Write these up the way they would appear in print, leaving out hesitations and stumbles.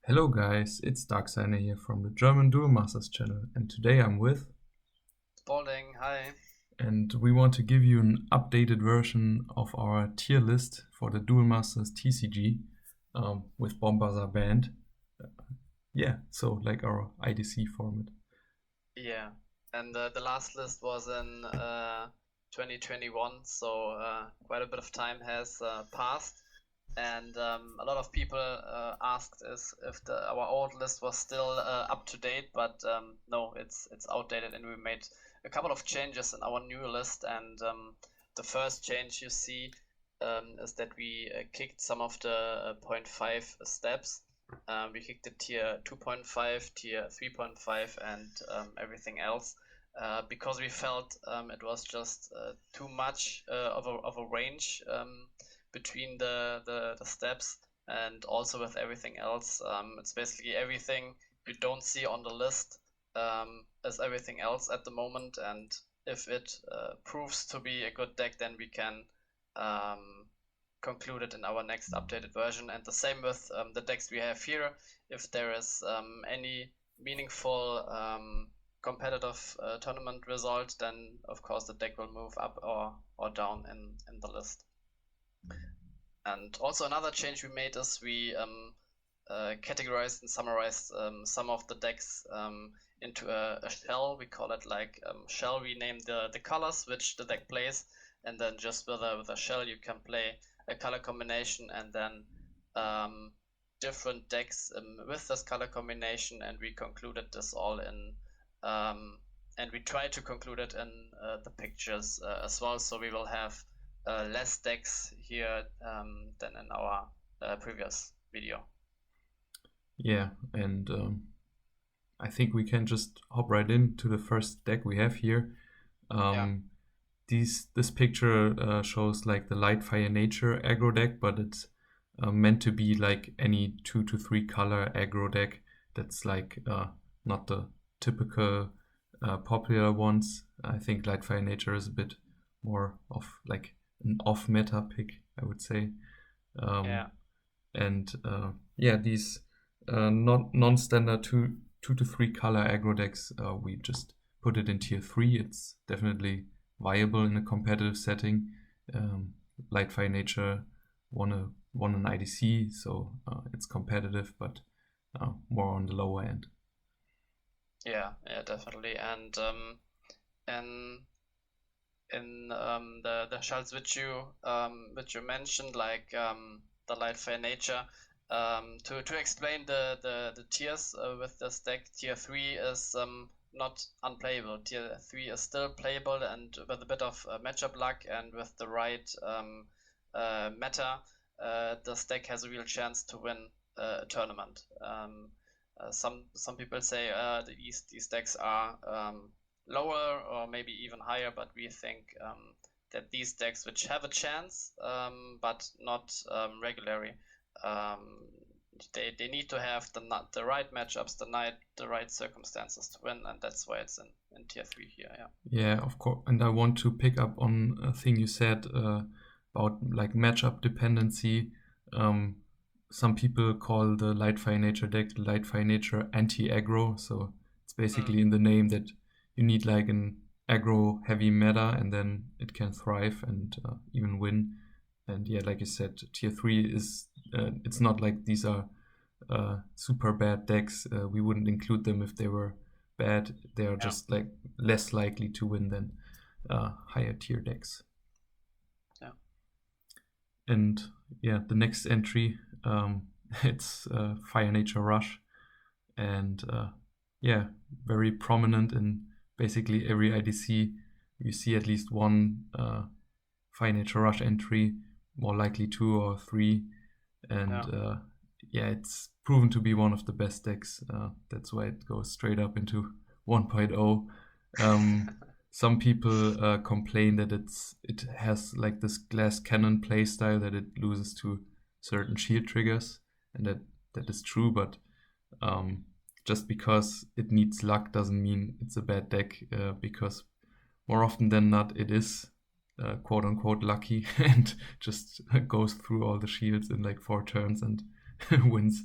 Hello guys, it's Darksigner here from the German Duel Masters channel, and today I'm with, Spalding, hi. and we want to give you an updated version of our tier list for the Duel Masters TCG with Bombazar banned. So like our IDC format. Yeah, and the last list was in 2021, so quite a bit of time has passed, and a lot of people asked if our old list was still up to date, but no, it's outdated, and we made a couple of changes in our new list, and the first change you see is that we kicked some of the point 0.5 steps. We kicked the tier 2.5, tier 3.5, and everything else because we felt it was just too much of a range between the steps, and also with everything else. It's basically everything you don't see on the list as everything else at the moment, and if it proves to be a good deck, then we can conclude it in our next updated version. And the same with the decks we have here. If there is any meaningful competitive tournament result, then of course the deck will move up or down in the list. And also another change we made is we categorized and summarized some of the decks into a shell. We call it like shell. We name the colors which the deck plays, and then just with a shell you can play a color combination, and then different decks with this color combination. And we concluded this all in and we try to conclude it in the pictures as well, so we will have less decks here than in our previous video. Yeah, and I think we can just hop right into the first deck we have here. Yeah. This picture shows like the Light Fire Nature aggro deck, but it's meant to be like any 2 to 3 color aggro deck that's like not the typical popular ones. I think Light Fire Nature is a bit more of like an off meta pick, I would say. Yeah. And these non-standard 2 to 3 color aggro decks, we just put it in tier 3. It's definitely viable in a competitive setting. Light Fire Nature won an IDC, so it's competitive, but more on the lower end. Yeah, definitely. And in the shells which you mentioned, like the Light Fire Nature, to explain the tiers with this deck, tier 3 is not unplayable. Tier 3 is still playable, and with a bit of matchup luck and with the right meta, this deck has a real chance to win a tournament. Some people say these decks are lower or maybe even higher, but we think that these decks which have a chance but not regularly, they need to have the right matchups, the right circumstances to win, and that's why it's in tier 3 here. Yeah, of course. And I want to pick up on a thing you said about like matchup dependency. Some people call the Light Fire Nature deck the Light Fire Nature anti-aggro. So it's basically in the name that you need like an aggro heavy meta, and then it can thrive and even win. And yeah, like you said, tier 3 is it's not like these are super bad decks. We wouldn't include them if they were bad. They are just like less likely to win than higher tier decks. Yeah. And yeah, the next entry, it's Fire Nature Rush, and very prominent in basically every IDC. You see at least one Fire Nature Rush entry, more likely 2 or 3, and it's proven to be one of the best decks. That's why it goes straight up into 1.0. Some people complain that it has like this glass cannon playstyle, that it loses to certain shield triggers, and that is true. But just because it needs luck doesn't mean it's a bad deck. Because more often than not, it is quote unquote lucky and just goes through all the shields in like 4 turns and wins.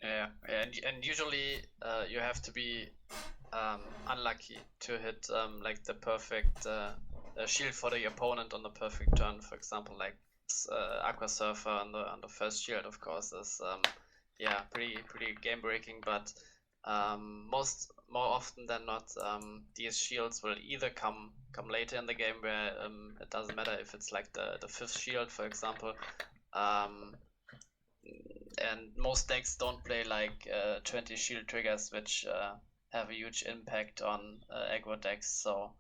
Yeah, and usually you have to be unlucky to hit like the perfect shield for the opponent on the perfect turn. For example, like Aqua Surfer on the first shield, of course, is yeah, pretty game breaking. But more often than not, these shields will either come later in the game, where it doesn't matter if it's like the fifth shield, for example. And most decks don't play like 20 shield triggers, which have a huge impact on aggro decks. So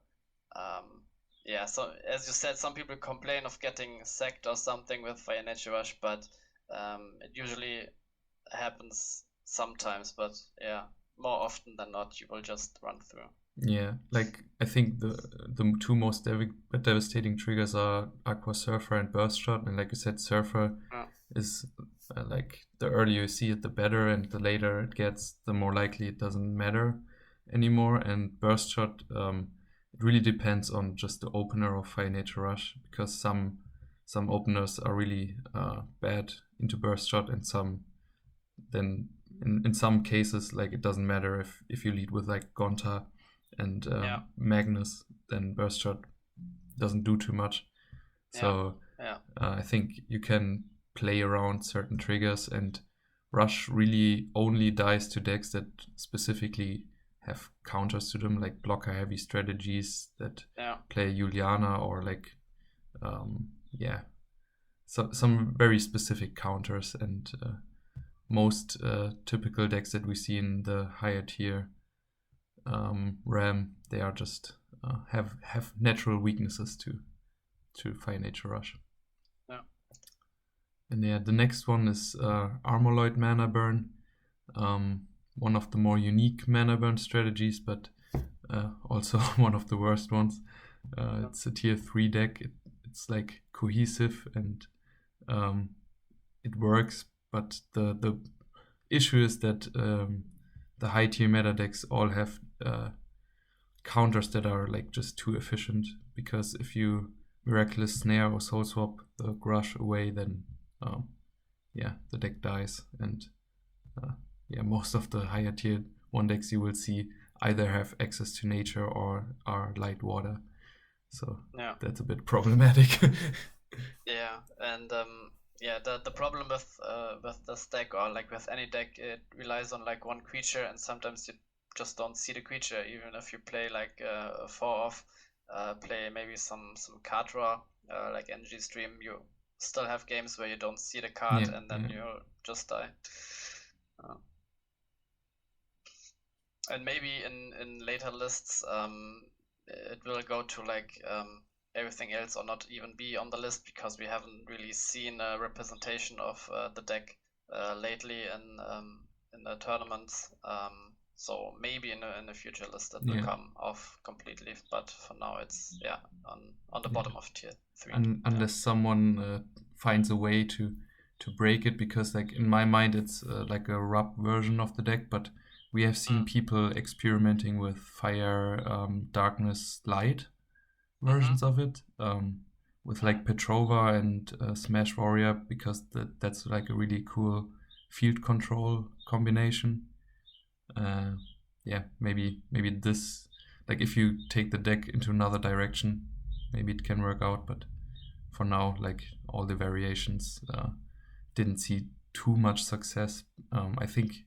yeah, so as you said, some people complain of getting sacked or something with Fire Nature Rush, but it usually happens sometimes. But yeah, more often than not, you will just run through. Yeah, like I think the two most devastating triggers are Aqua Surfer and Burst Shot, and like you said, Surfer is like the earlier you see it, the better, and the later it gets, the more likely it doesn't matter anymore. And Burst Shot, it really depends on just the opener of Fire Nature Rush, because some openers are really bad into Burst Shot, and some then in some cases, like, it doesn't matter if you lead with like Gonta and Magnus, then Burst Shot doesn't do too much. So I think you can play around certain triggers, and Rush really only dies to decks that specifically have counters to them, like blocker heavy strategies that play Juliana, or like some very specific counters. And most typical decks that we see in the higher tier RAM, they are just have natural weaknesses to Fire Nature Rush. And yeah, the next one is Armorloid Mana Burn, one of the more unique mana burn strategies, but also one of the worst ones. It's a tier 3 deck. It's like cohesive, and it works, but the issue is that the high tier meta decks all have counters that are like just too efficient, because if you Miraculous Snare or Soul Swap the Grush away, then the deck dies. And most of the higher tier 1 decks you will see either have access to nature or are light water, so that's a bit problematic. And the problem with this deck, or like with any deck, it relies on like one creature, and sometimes you just don't see the creature, even if you play like a 4-off, play maybe some card draw, like Energy Stream. You still have games where you don't see the card, and then you'll just die. And maybe in later lists, it will go to like everything else, or not even be on the list, because we haven't really seen a representation of the deck lately in the tournaments. So maybe in a future list it will come off completely, but for now it's on the bottom of tier 3. Unless someone finds a way to break it, because like in my mind it's like a rub version of the deck, but we have seen people experimenting with fire, darkness, light versions of it, with like Petrova and Smash Warrior, because that's like a really cool field control combination. Maybe this, like, if you take the deck into another direction, maybe it can work out, but for now, like, all the variations didn't see too much success. I think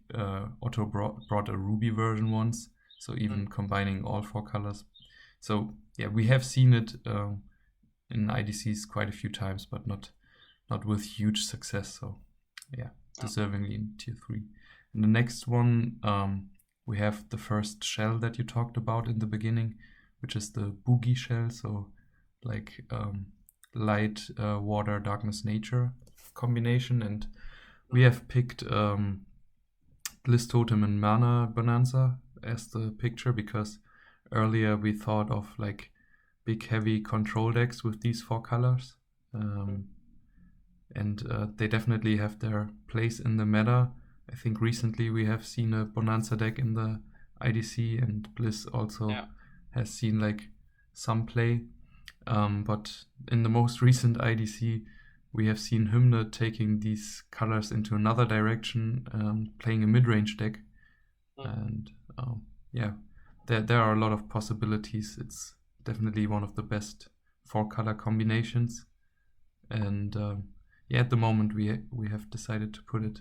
Otto brought a Ruby version once, so even combining all 4 colors. So yeah, we have seen it in IDCs quite a few times, but not with huge success. So yeah, deservingly in tier 3. And the next one, we have the first shell that you talked about in the beginning, which is the Boogie shell. So like light, water, darkness, nature combination. And we have picked Bliss Totem and Mana Bonanza as the picture, because earlier we thought of like big heavy control decks with these 4 colors, and they definitely have their place in the meta. I think recently we have seen a Bonanza deck in the IDC, and Bliss also has seen like some play, but in the most recent IDC we have seen Hymne taking these colors into another direction, playing a mid-range deck. And yeah, there are a lot of possibilities. It's definitely one of the best 4-color combinations. And yeah, at the moment we have decided to put it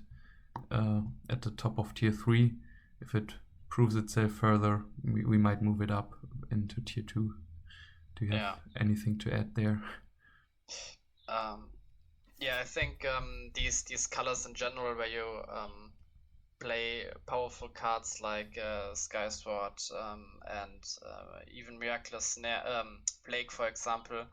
at the top of tier 3. If it proves itself further, we might move it up into tier 2. Do you have anything to add there? Yeah, I think these colors in general, where you play powerful cards like Skysword and even Miraculous Plague, for example,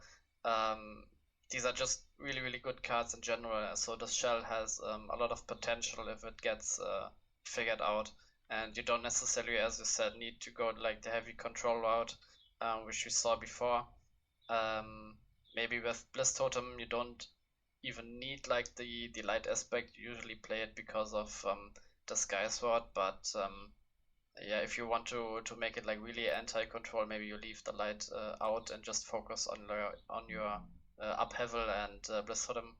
these are just really good cards in general. So this shell has a lot of potential if it gets figured out, and you don't necessarily, as you said, need to go like the heavy control route, which we saw before. Maybe with Bliss Totem you don't even need like the light aspect. You usually play it because of the Skysword, but yeah, if you want to make it like really anti-control, maybe you leave the light out and just focus on your Upheaval and Bliss Totem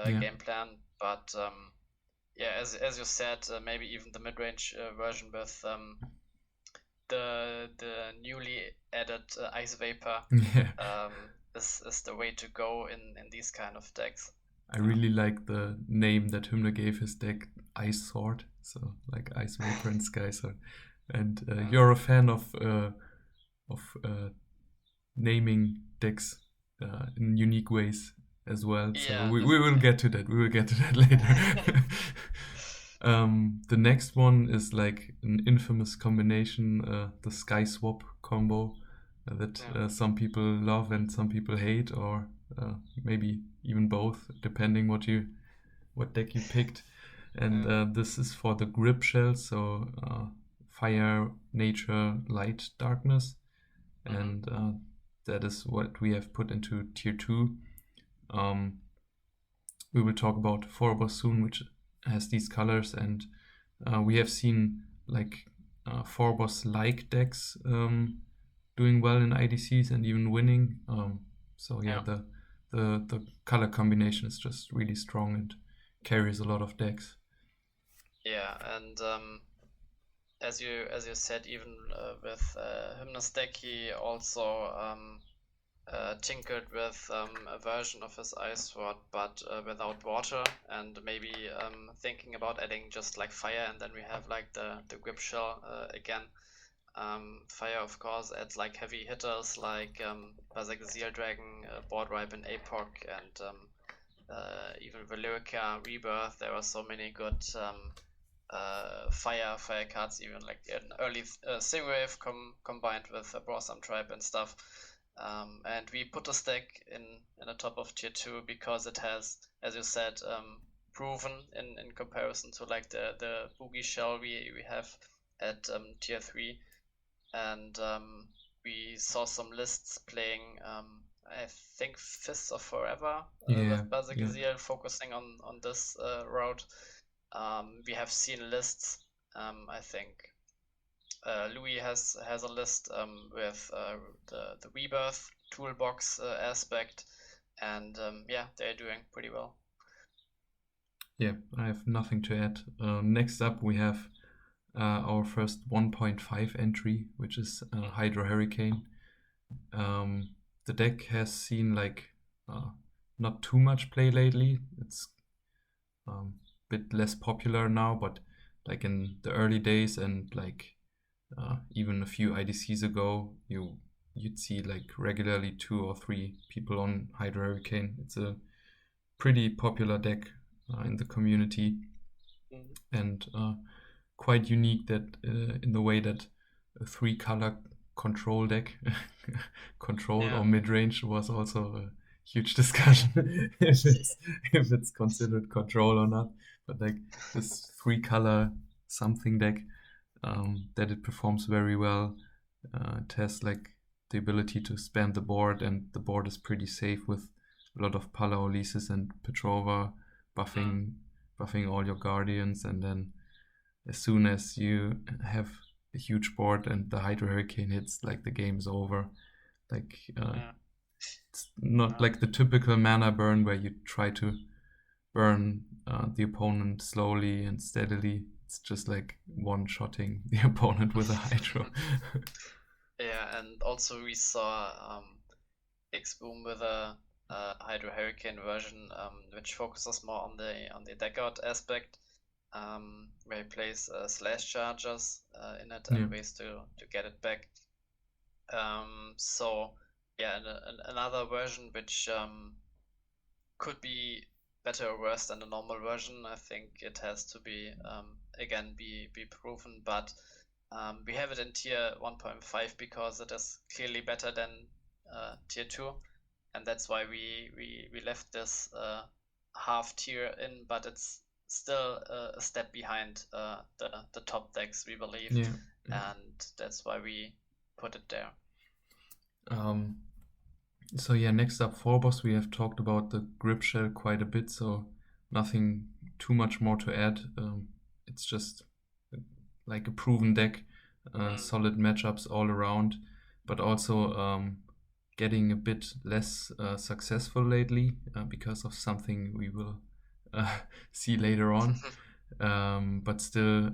game plan. But yeah, as you said, maybe even the mid-range version with the newly added Ice Vapor is the way to go in these kind of decks. I really like the name that Hymne gave his deck, Ice Sword, so like Ice Vapor and Sky Sword. And you're a fan of naming decks in unique ways as well. So we will get to that. We will get to that later. The next one is like an infamous combination, the Sky Swap combo that some people love and some people hate, or maybe even both, depending what deck you picked. And this is for the grip shell, so fire, nature, light, darkness, and that is what we have put into tier 2. We will talk about Phorobos soon, which has these colors, and we have seen like Phorobos-like decks doing well in IDCs and even winning. So yeah, the color combination is just really strong and carries a lot of decks. Yeah, and as you said, even with Hymne's deck, he also tinkered with a version of his Ice Sword, but without water, and maybe thinking about adding just like fire, and then we have like the grip shell again. Fire, of course, adds like heavy hitters like Berserker Zeal Dragon, Board Wipe, and APOC, and even Valyrica Rebirth. There are so many good fire cards, even like an early Singwave combined with a Brotham Tribe and stuff. And we put this deck in the top of tier 2 because it has, as you said, proven in comparison to like the Boogie Shell we have at tier 3. And we saw some lists playing, I think, Fists of Forever with Berserker Zeal, focusing on this route. We have seen lists, I think Louis has a list with the Rebirth toolbox aspect, and yeah, they're doing pretty well. Yeah, I have nothing to add. Next up, we have our first 1.5 entry, which is Hydro Hurricane. The deck has seen like not too much play lately. It's a bit less popular now, but like in the early days and like even a few IDCs ago, you'd see like regularly 2 or 3 people on Hydro Hurricane. It's a pretty popular deck in the community, and quite unique that in the way that a 3-color control deck, or mid-range, was also a huge discussion if it's considered control or not. But like this 3-color something deck, that it performs very well. It has like the ability to span the board, and the board is pretty safe with a lot of Pala Ulises and Petrova buffing all your guardians, and then as soon as you have a huge board and the Hydro Hurricane hits, like the game's over. Like It's not like the typical mana burn where you try to burn the opponent slowly and steadily. It's just like one-shotting the opponent with a Hydro. Yeah, and also we saw X-Boom with a Hydro Hurricane version, which focuses more on the deck out aspect, where he plays slash chargers in it and Yeah. ways to get it back. So yeah, another version which could be better or worse than the normal version. I think it has to be again be proven, but we have it in tier 1.5 because it is clearly better than tier 2, and that's why we left this half tier in, but it's still a step behind the top decks, we believe, Yeah. and that's why we put it there. So yeah, next up, Phobos. We have talked about the Grip Shell quite a bit, so nothing too much more to add. It's just like a proven deck, solid matchups all around, but also getting a bit less successful lately because of something we will see later on. But still,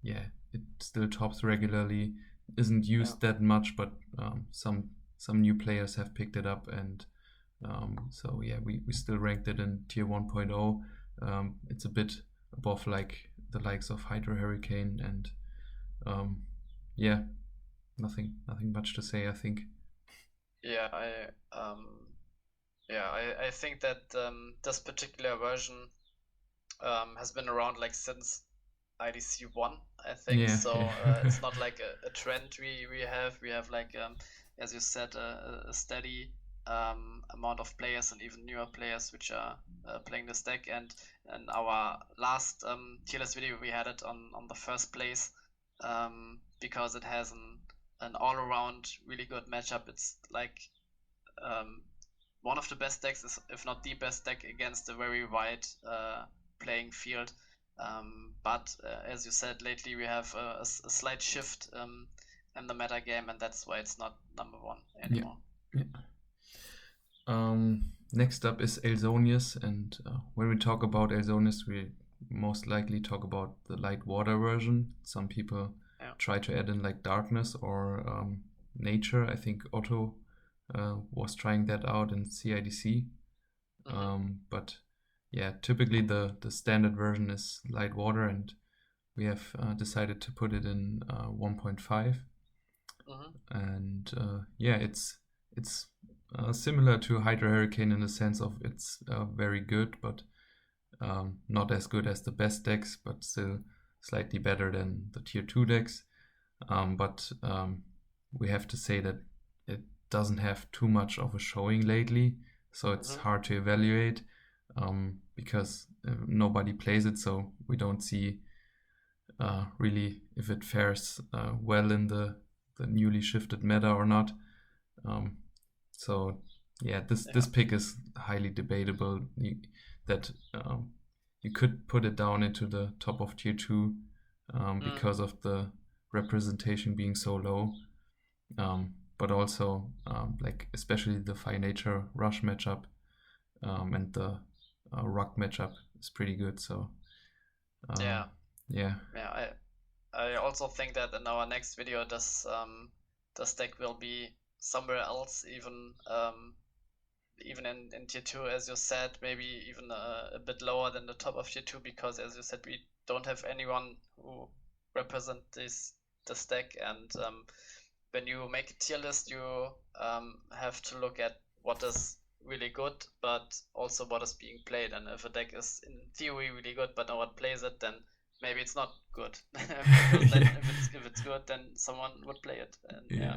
yeah, it still tops regularly. Isn't used that much, but some new players have picked it up, and so yeah, we still ranked it in tier 1.0. It's a bit above like the likes of Hydro Hurricane, and yeah, nothing much to say, I think. Yeah, I think that this particular version has been around like since IDC 1, I think. Yeah, so yeah. it's not like a trend we have. We have like as you said, a steady amount of players and even newer players which are playing this deck. And in our last tier list video, we had it on the first place because it has an all-around really good matchup. It's like one of the best decks, if not the best deck, against a very wide playing field. But as you said, lately we have a slight shift in the meta game, and that's why it's not number 1 anymore. Yeah. Next up is Elsonius, and when we talk about Elsonius, we most likely talk about the light water version. Some people try to add in like darkness or nature. I think Otto was trying that out in CIDC. But yeah, typically the standard version is light water, and we have decided to put it in 1.5. And yeah, it's similar to Hydro Hurricane in the sense of it's very good, but not as good as the best decks, but still slightly better than the tier 2 decks. But we have to say that it doesn't have too much of a showing lately, so it's hard to evaluate because nobody plays it, so we don't see really if it fares well in the newly shifted meta or not. So yeah, this pick is highly debatable. That you could put it down into the top of tier 2 because of the representation being so low, but also like especially the Fire Nature Rush matchup and the Rock matchup is pretty good. So yeah. I also think that in our next video, this deck will be somewhere else, even in tier 2, as you said, maybe even a bit lower than the top of tier 2, because as you said, we don't have anyone who represent this deck. And when you make a tier list, you have to look at what is really good, but also what is being played. And if a deck is in theory really good, but no one plays it, then maybe it's not good. Because then if it's good, then someone would play it. And yeah,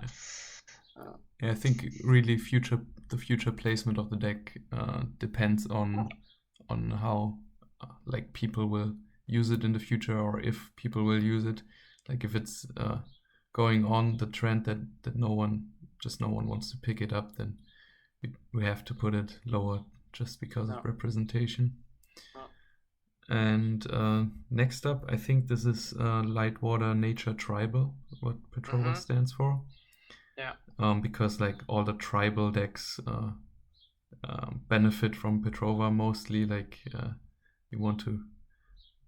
I think really the future placement of the deck depends on how like people will use it in the future, or if people will use it. Like if it's going on the trend that no one wants to pick it up, then we have to put it lower just because of representation. And next up, I think this is Lightwater Nature Tribal, what Petrova stands for. Yeah. because like all the tribal decks benefit from Petrova mostly. Like you want to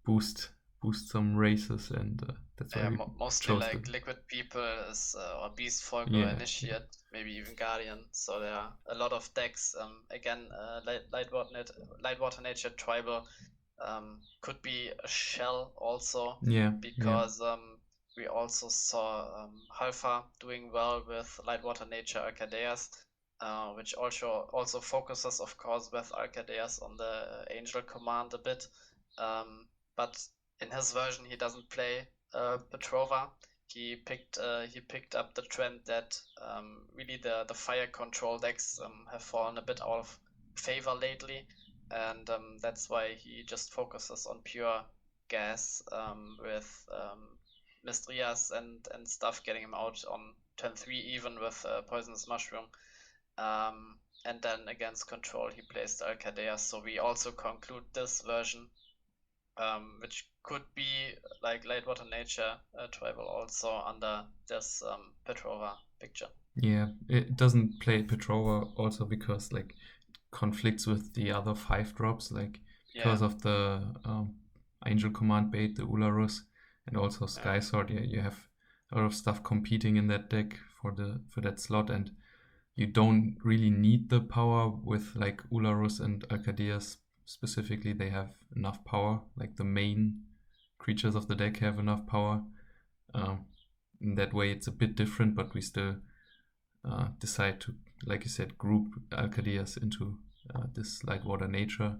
boost some races, and that's why Yeah, we mostly chose like the Liquid People is or Beast Folk or yeah Initiate, maybe even Guardian. So there are a lot of decks. Again, Lightwater Nature Tribal could be a shell also, yeah because we also saw Halfa doing well with Lightwater Nature Arcadeas, which also focuses, of course, with Arcadeas on the Angel command a bit. But in his version, he doesn't play Petrova. He picked up the trend that really the fire control decks have fallen a bit out of favor lately, and that's why he just focuses on pure gas with Mistrias and stuff, getting him out on turn 3 even with Poisonous Mushroom. And then against control he plays the Alcadea, so we also conclude this version, which could be like Lightwater Nature Tribal also under this Petrova picture. yeah. It doesn't play Petrova also because like conflicts with the other 5 drops, like because of the Angel Command bait, the Ularus, and also Sky Sword. Yeah, you have a lot of stuff competing in that deck for that slot, and you don't really need the power with like Ularus and Alcadeas specifically. They have enough power, like the main creatures of the deck have enough power. In that way it's a bit different, but we still decide to, like you said, group Alcadeas into this Lightwater Nature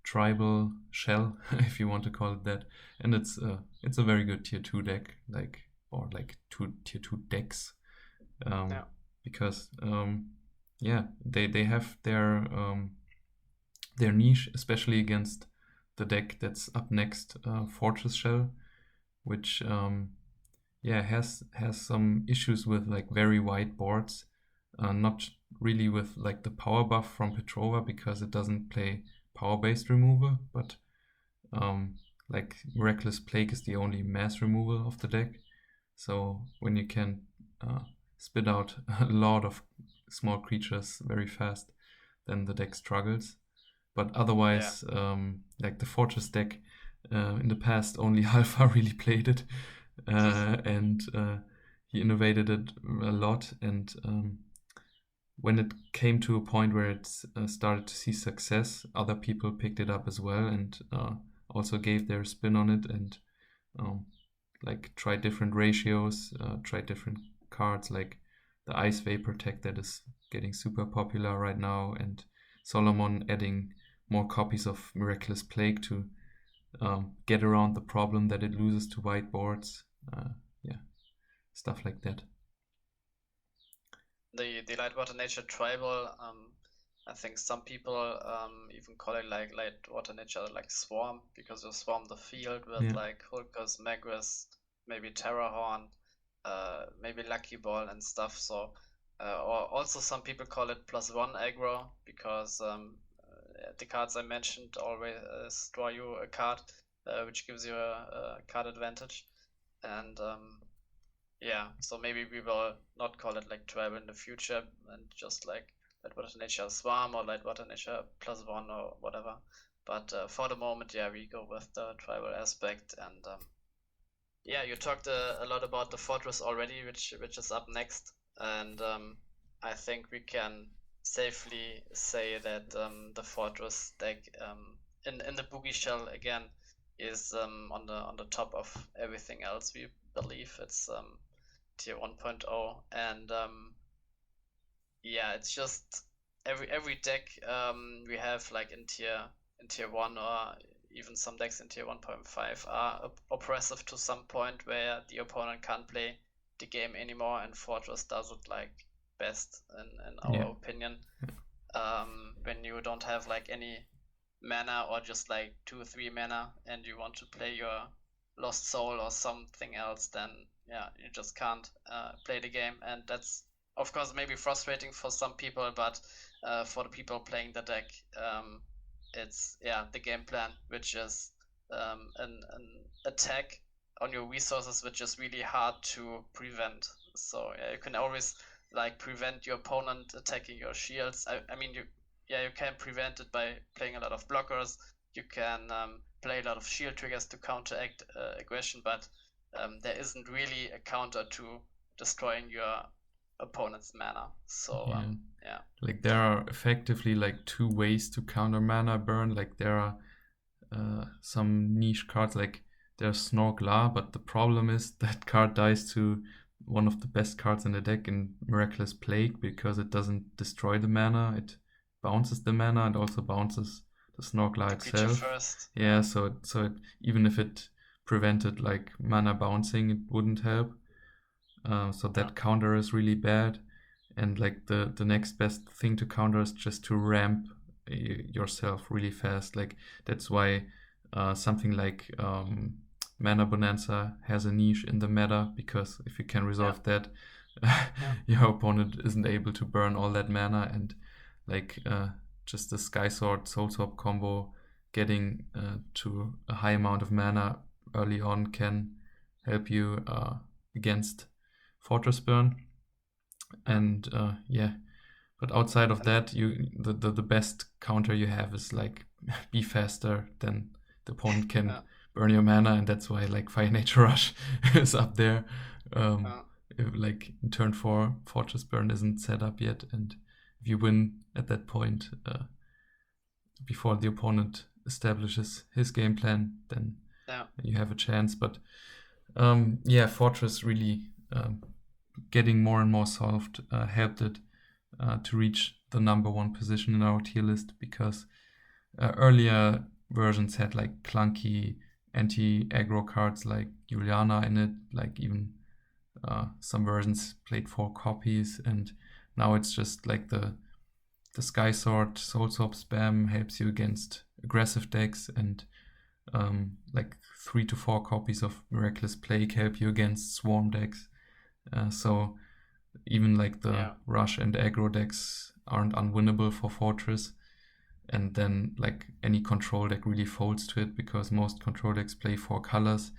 tribal shell, if you want to call it that. And it's a very good tier 2 deck, or tier 2 decks, because they have their niche, especially against the deck that's up next, Fortress Shell, which has some issues with like very wide boards, not really with like the power buff from Petrova, because it doesn't play power-based removal, but like Miraculous Plague is the only mass removal of the deck. So when you can spit out a lot of small creatures very fast, then the deck struggles. But otherwise, like the Fortress deck, in the past only Halfa really played it, and he innovated it a lot. And when it came to a point where it started to see success, other people picked it up as well, and also gave their spin on it, and like tried different ratios, tried different cards, like the Ice Vapor tech that is getting super popular right now, and Solomon adding more copies of Miraculous Plague to get around the problem that it loses to white boards. Stuff like that. The Lightwater Nature Tribal, I think some people even call it like Lightwater Nature like Swarm, because you swarm the field with like Hulkers, Magris, maybe Terrorhorn, maybe Lucky Ball and stuff. So or also some people call it +1 aggro, because the cards I mentioned always draw you a card, which gives you a card advantage. And so maybe we will not call it like tribal in the future, and just like Lightwater Nature Swarm or Lightwater Nature +1 or whatever. But for the moment, we go with the tribal aspect. And you talked a lot about the Fortress already, which is up next. And I think we can safely say that the Fortress deck in the Boogie Shell again is on the top of everything else. We believe it's tier 1.0, and it's just every deck we have like in tier 1, or even some decks in tier 1.5 are oppressive to some point where the opponent can't play the game anymore, and Fortress does it like best in our opinion. When you don't have like any mana, or just like 2-3 mana, and you want to play your Lost Soul or something else, then you just can't play the game. And that's of course maybe frustrating for some people, but for the people playing the deck, it's the game plan, which is an attack on your resources, which is really hard to prevent. So you can always like prevent your opponent attacking your shields. I mean, you can prevent it by playing a lot of blockers. You can play a lot of shield triggers to counteract aggression, but there isn't really a counter to destroying your opponent's mana. So yeah. Like there are effectively like two ways to counter mana burn. Like there are some niche cards, like there's Snorglar, but the problem is that card dies to one of the best cards in the deck in Miraculous Plague, because it doesn't destroy the mana, it bounces the mana and also bounces the Snorglar itself. First. Yeah, so it, even if it prevented like mana bouncing, it wouldn't help. So that counter is really bad. And like the next best thing to counter is just to ramp yourself really fast. Like that's why something like Mana Bonanza has a niche in the meta, because if you can resolve that, your opponent isn't able to burn all that mana, and like just the Sky Sword Soul Swap combo getting to a high amount of mana early on can help you against Fortress Burn. And but outside of that, the best counter you have is like be faster than the opponent can burn your mana, and that's why like Fire Nature Rush is up there. If, like in turn 4, Fortress Burn isn't set up yet, and if you win at that point before the opponent establishes his game plan, then you have a chance. But Fortress really getting more and more solved helped it to reach the number 1 position in our tier list, because earlier versions had like clunky anti-aggro cards like Juliana in it, like even some versions played 4 copies, and now it's just like the Sky Sword Soul Swap spam helps you against aggressive decks, and like 3 to 4 copies of Miraculous Plague help you against swarm decks. So even like the rush and aggro decks aren't unwinnable for Fortress, and then like any control deck really folds to it, because most control decks play 4 colors,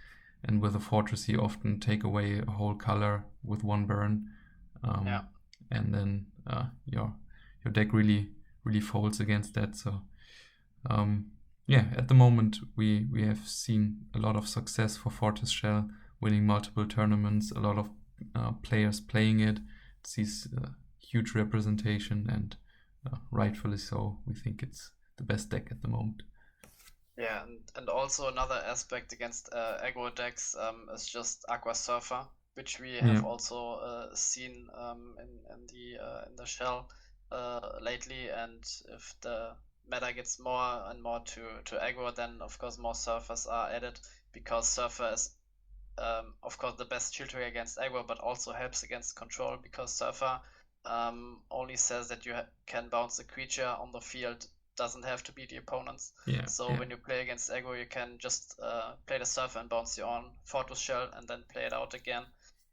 and with a Fortress you often take away a whole color with 1 burn, and then your deck really folds against that. So at the moment we have seen a lot of success for Fortress Shell, winning multiple tournaments, a lot of players playing it. It sees huge representation, and rightfully so. We think it's the best deck at the moment. Yeah, and also another aspect against aggro decks is just Aqua Surfer, which we have also seen in the shell lately. And if the meta gets more and more to aggro, then of course more Surfers are added, because Surfer is of course the best shield trigger against aggro, but also helps against control, because Surfer only says that you can bounce a creature on the field, doesn't have to be the opponent's. When you play against aggro, you can just play the Surfer and bounce your own Fortress Shell and then play it out again.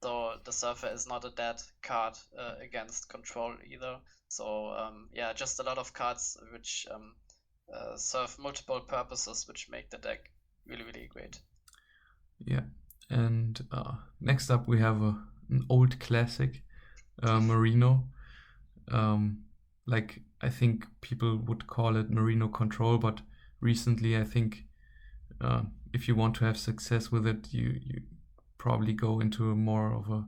So the Surfer is not a dead card against control either. So just a lot of cards which serve multiple purposes, which make the deck really, really great. Yeah. And next up we have an old classic, Merino. Like I think people would call it Merino Control, but recently I think if you want to have success with it, you probably go into more of a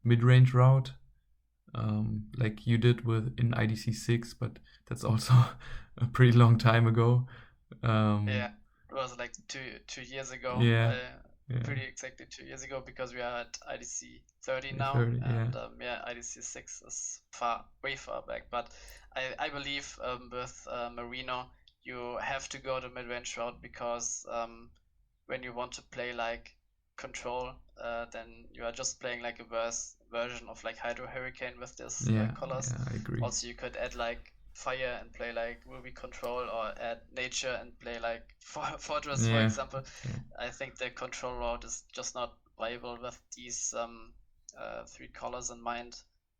mid-range route, like you did in IDC 6, but that's also a pretty long time ago. It was like two years ago. Pretty exactly 2 years ago, because we are at IDC 30 now, and IDC 6 is way far back. But I believe with Merino you have to go the mid-range route, because when you want to play like control, then you are just playing like a worse version of like Hydro Hurricane with this colors. I agree. Also you could add like fire and play like Ruby Control, or add nature and play like Fortress, for example. I think the control route is just not viable with these 3 colors in mind,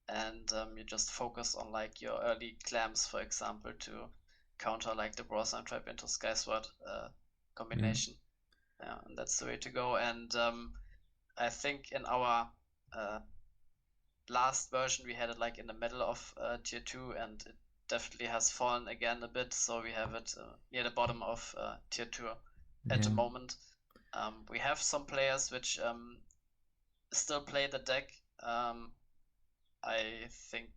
and you just focus on like your early clams, for example, to counter like the Brosnan Trap into Sky Sword combination. And that's the way to go. And I think in our last version we had it like in the middle of tier 2, and it definitely has fallen again a bit, so we have it near the bottom of tier 2 at the Yeah. moment. We have some players which still play the deck. I think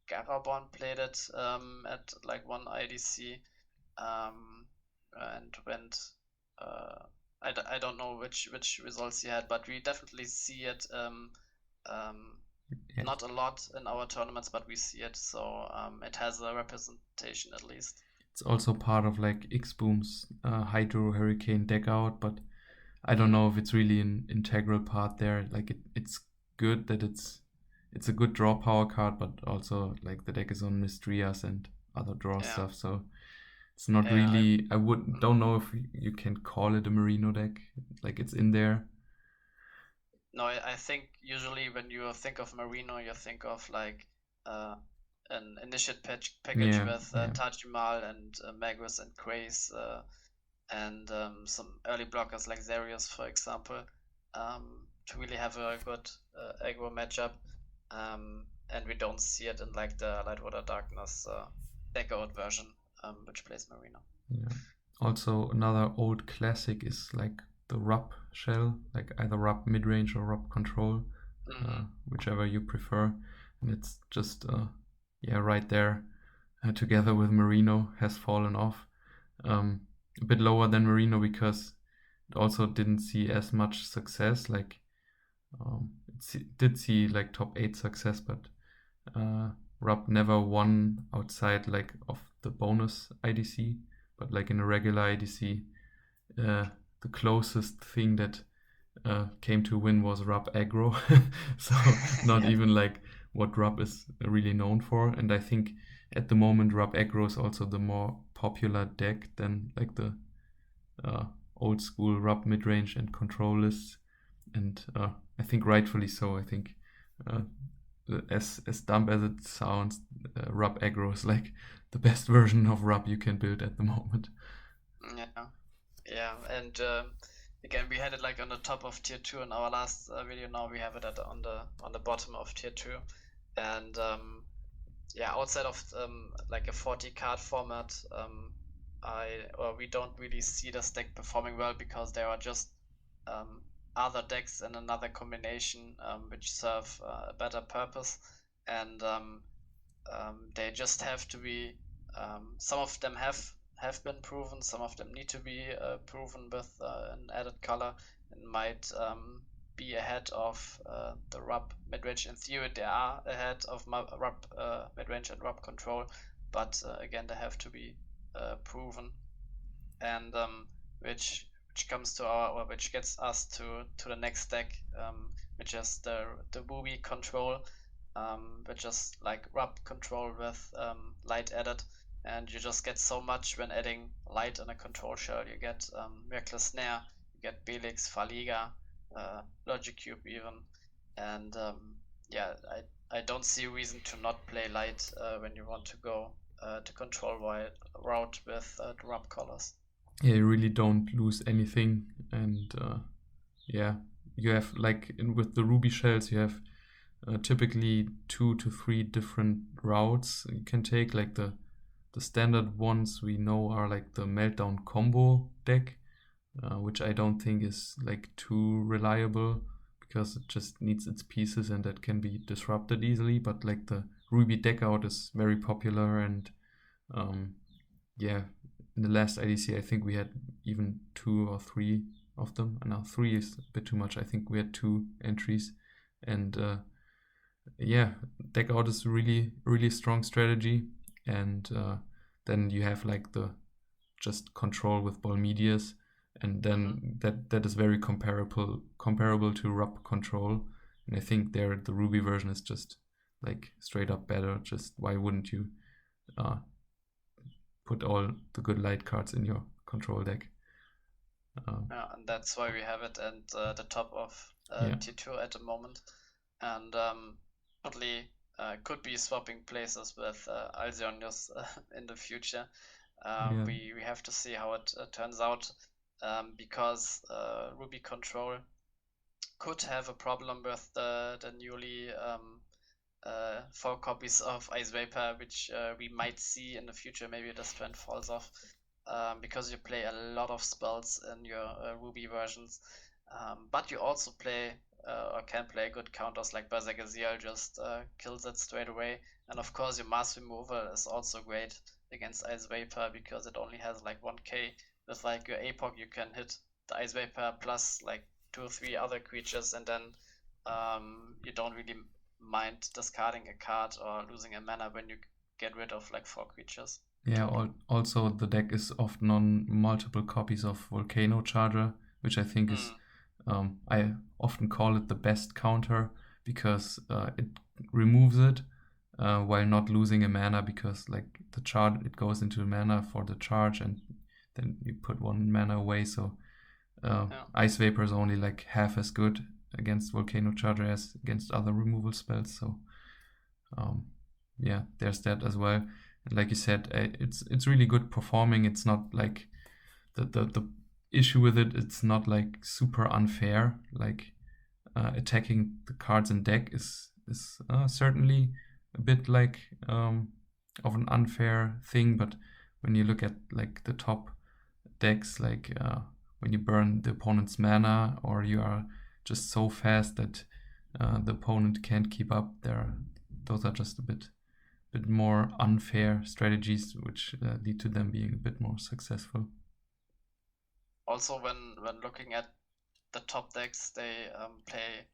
Garabon played it at like one IDC, and went. I don't know which results he had, but we definitely see it. Yeah. Not a lot in our tournaments, but we see it, so it has a representation at least. It's also part of like X-Boom's Hydro Hurricane deck out, but I don't know if it's really an integral part there. Like it's good that it's a good draw power card, but also like the deck is on Mistrias and other draw stuff, so it's not really. I don't know if you can call it a Merino deck. Like it's in there. No, I think usually when you think of Merino, you think of like an initiate package with Tajimal and Magus and Grace, and some early blockers like Zarius, for example, to really have a good aggro matchup. And we don't see it in like the Lightwater Darkness deck out version, which plays Merino. Yeah. Also, another old classic is like the Rub shell, like either Rub midrange or Rub control, whichever you prefer. And it's just, right there together with Merino, has fallen off. A bit lower than Merino because it also didn't see as much success. Like, it did see like top 8 success, but Rub never won outside like of the bonus IDC, but like in a regular IDC, the closest thing that came to win was Rub aggro. So not even like what Rub is really known for. And I think at the moment Rub aggro is also the more popular deck than like the old school Rub midrange and control lists. And I think rightfully so. I think as dumb as it sounds, Rub aggro is like the best version of Rub you can build at the moment. Yeah, and again, we had it like on the top of tier 2 in our last video. Now we have it on the bottom of tier 2, and outside of like a 40 card format, we don't really see this deck performing well because there are just other decks in another combination which serve a better purpose, and they just have to be. Some of them have been proven. Some of them need to be proven with an added color, and might be ahead of the Rub midrange. In theory, they are ahead of Rub midrange and Rub control, but again, they have to be proven. And which comes to which gets us to the next deck, which is the Wooby control, which is like Rub control with light added. And you just get so much when adding light in a control shell. You get Reckless Snare, you get Belix, Faliga, Logic Cube even, and I don't see a reason to not play light when you want to go to control route with Rub colors. Yeah, you really don't lose anything, and you have like with the Ruby shells, you have typically 2 to 3 different routes you can take. Like the standard ones we know are like the Meltdown combo deck, which I don't think is like too reliable because it just needs its pieces and that can be disrupted easily. But like the Ruby deck out is very popular, and in the last IDC I think we had even 2 or 3 of them. Now 3 is a bit too much. I think we had 2 entries, and deck out is really, really strong strategy. And then you have like the just control with Bolmedius, and then that is very comparable to Rub control. And I think there the Ruby version is just like straight up better. Just why wouldn't you put all the good light cards in your control deck? And that's why we have it at the top of tier 2 at the moment. And probably could be swapping places with Alzionius in the future. We have to see how it turns out, because Ruby control could have a problem with the newly 4 copies of Ice Vapor, which we might see in the future. Maybe this trend falls off because you play a lot of spells in your Ruby versions. But you also play or can play good counters like Berserker Zeal, just kills it straight away. And of course, your Mass Removal is also great against Ice Vapor because it only has like 1k. With like your APOC, you can hit the Ice Vapor plus like 2 or 3 other creatures, and then you don't really mind discarding a card or losing a mana when you get rid of like 4 creatures. Yeah, also the deck is often on multiple copies of Volcano Charger, which I think is, I often call it the best counter because it removes it while not losing a mana, because like the charge, it goes into mana for the charge and then you put 1 mana away. So Ice Vapor is only like half as good against Volcano Charger as against other removal spells. So yeah, there's that as well. And like you said, it's really good performing. It's not like the issue with it. It's not like super unfair. Like attacking the cards in deck is certainly a bit like of an unfair thing. But when you look at like the top decks, like when you burn the opponent's mana, or you are just so fast that the opponent can't keep up, those are just a bit more unfair strategies, which lead to them being a bit more successful. Also, when looking at the top decks, they play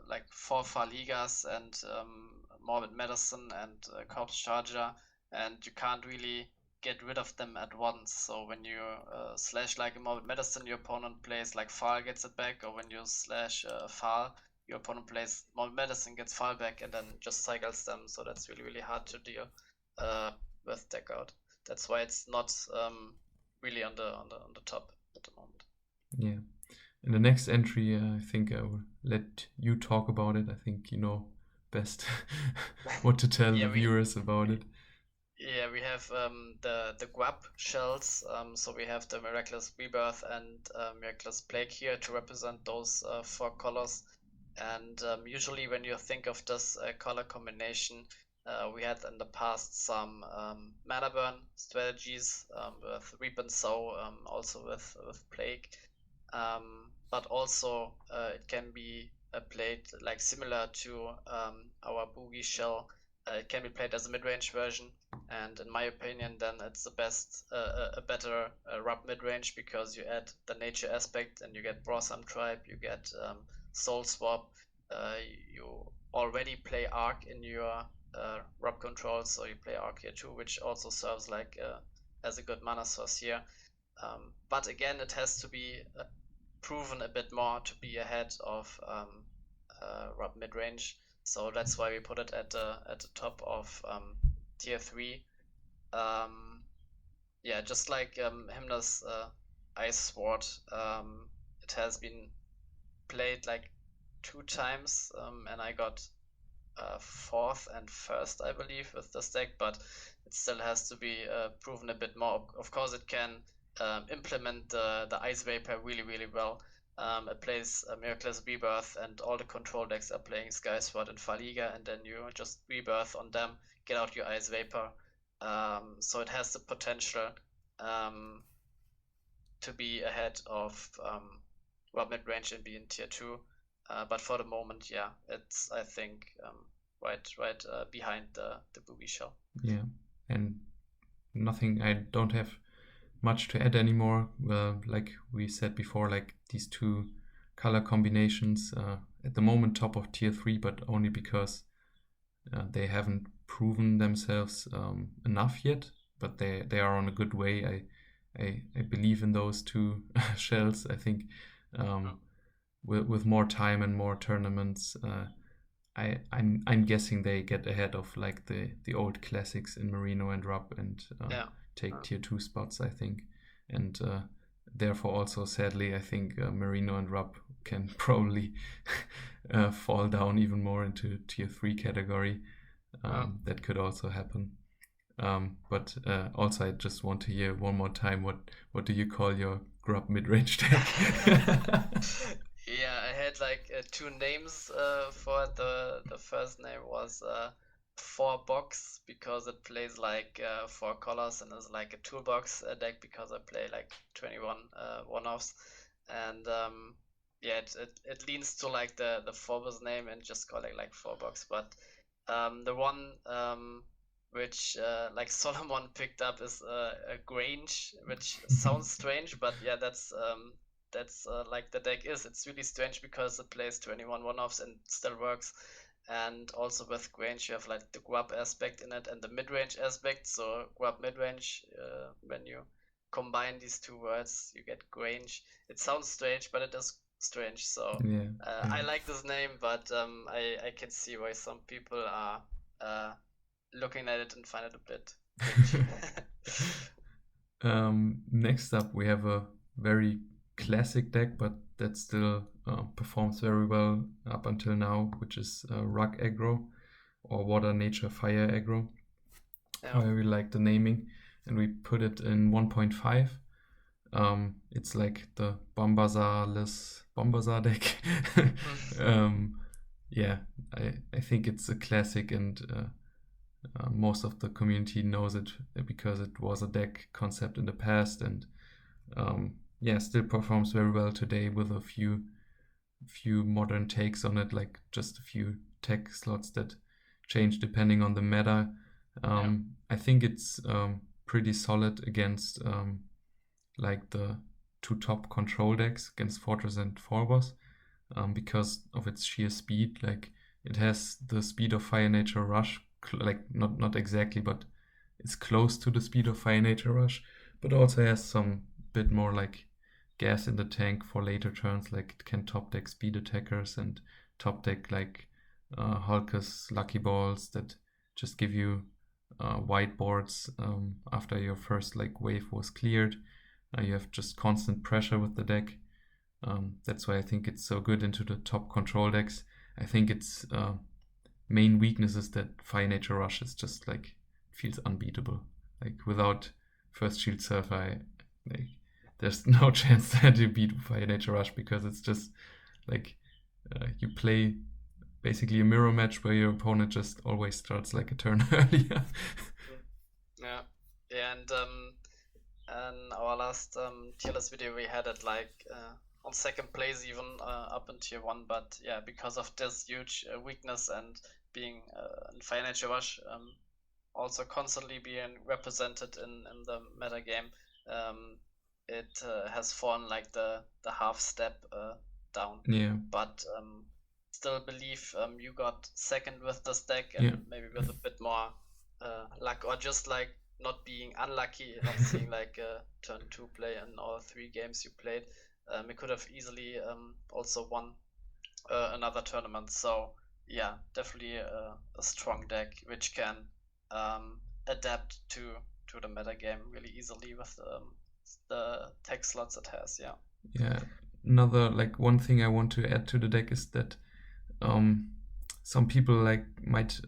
like 4 Farligas and Morbid Medicine and Corpse Charger, and you can't really get rid of them at once. So when you slash like a Morbid Medicine, your opponent plays like Fal, gets it back, or when you slash Fal, your opponent plays Morbid Medicine, gets Fal back, and then just cycles them. So that's really, really hard to deal with deck out. That's why it's not really on the top at the moment. Yeah. In the next entry, I think I will let you talk about it. I think you know best what to tell the viewers about it. Yeah, we have the Grub shells. So we have the Miraculous Rebirth and Miraculous Plague here to represent those 4 colors. And usually when you think of this color combination, we had in the past some mana burn strategies with Reap and Sow, also with Plague. But also it can be played like similar to our Boogie shell. It can be played as a mid-range version, and in my opinion, then it's the best, a better Rub mid-range, because you add the nature aspect and you get Brotham Tribe, you get Soul Swap, you already play Arc in your Rub control, so you play Arc here too, which also serves like as a good mana source here. But again, it has to be proven a bit more to be ahead of Rub mid-range. So that's why we put it at the top of tier 3. Yeah, just like Hymna's Ice Sword, it has been played like 2 times, and I got 4th and 1st, I believe, with this deck, but it still has to be proven a bit more. Of course, it can implement the Ice Vapor really, really well. It plays Miraculous Rebirth, and all the control decks are playing Skysword and Farliga, and then you just Rebirth on them, get out your Ice Vapor. So it has the potential to be ahead of Rub mid-range and be in tier 2. But for the moment, yeah, it's, I think, right behind the Boogie shell. Yeah, and nothing, I don't have much to add anymore. Like we said before, like these 2 color combinations at the moment top of tier 3, but only because they haven't proven themselves enough yet, but they are on a good way. I believe in those 2 shells. I think with more time and more tournaments, I'm guessing they get ahead of like the old classics in Merino and Rub, and take tier 2 spots, I think. And therefore also, sadly, I think Merino and Rub can probably fall down even more into tier 3 category. That could also happen. But also I just want to hear one more time, what do you call your Grub mid-range deck? Yeah, I had like two names for it. The first name was 4-box because it plays like 4 colors and is like a toolbox deck because I play like 21 one-offs. And yeah, it leans to like the Phobos name and just call it like 4-box. But the one which like Solomon picked up is a Grange, which sounds strange, but yeah, that's like the deck is. It's really strange because it plays 21 one-offs and still works. And also with Grange, you have like the grub aspect in it and the mid-range aspect. So grub mid-range, when you combine these two words, you get Grange. It sounds strange, but it is strange. So Yeah, I yeah. like this name, but I can see why some people are looking at it and find it a bit cringe. Next up, we have a very classic deck, but that still performs very well up until now, which is Rug Aggro or Water Nature Fire Aggro. Yeah. I really like the naming, and we put it in 1.5. It's like the Bombazar-less Bombazar deck. Yeah, I think it's a classic, and most of the community knows it because it was a deck concept in the past, and yeah, still performs very well today with a few modern takes on it, like just a few tech slots that change depending on the meta. I think it's pretty solid against like the two top control decks, against Fortress and Phobos, because of its sheer speed. Like it has the speed of Fire Nature Rush, like not exactly, but it's close to the speed of Fire Nature Rush, but also has some bit more like gas in the tank for later turns. Like it can top deck speed attackers and top deck like Hulk's Lucky Balls that just give you whiteboards after your first like wave was cleared. You have just constant pressure with the deck. That's why I think it's so good into the top control decks. I think its main weakness is that Fire Nature Rush is just like feels unbeatable. Like without First Shield Surfer, there's no chance that you beat Fire Nature Rush, because it's just like you play basically a mirror match where your opponent just always starts like a turn earlier. Yeah, and in our last tier list video we had it like on second place even up in tier 1, but yeah, because of this huge weakness and being in Fire Nature Rush also constantly being represented in the meta game, it has fallen like the half step down. Yeah. But still believe you got second with this deck, and maybe with a bit more luck, or just like not being unlucky, not seeing like a turn 2 play in all 3 games you played. It could have easily also won another tournament. So yeah, definitely a strong deck which can adapt to the meta game really easily with the tech slots it has. Yeah. Another like one thing I want to add to the deck is that some people like might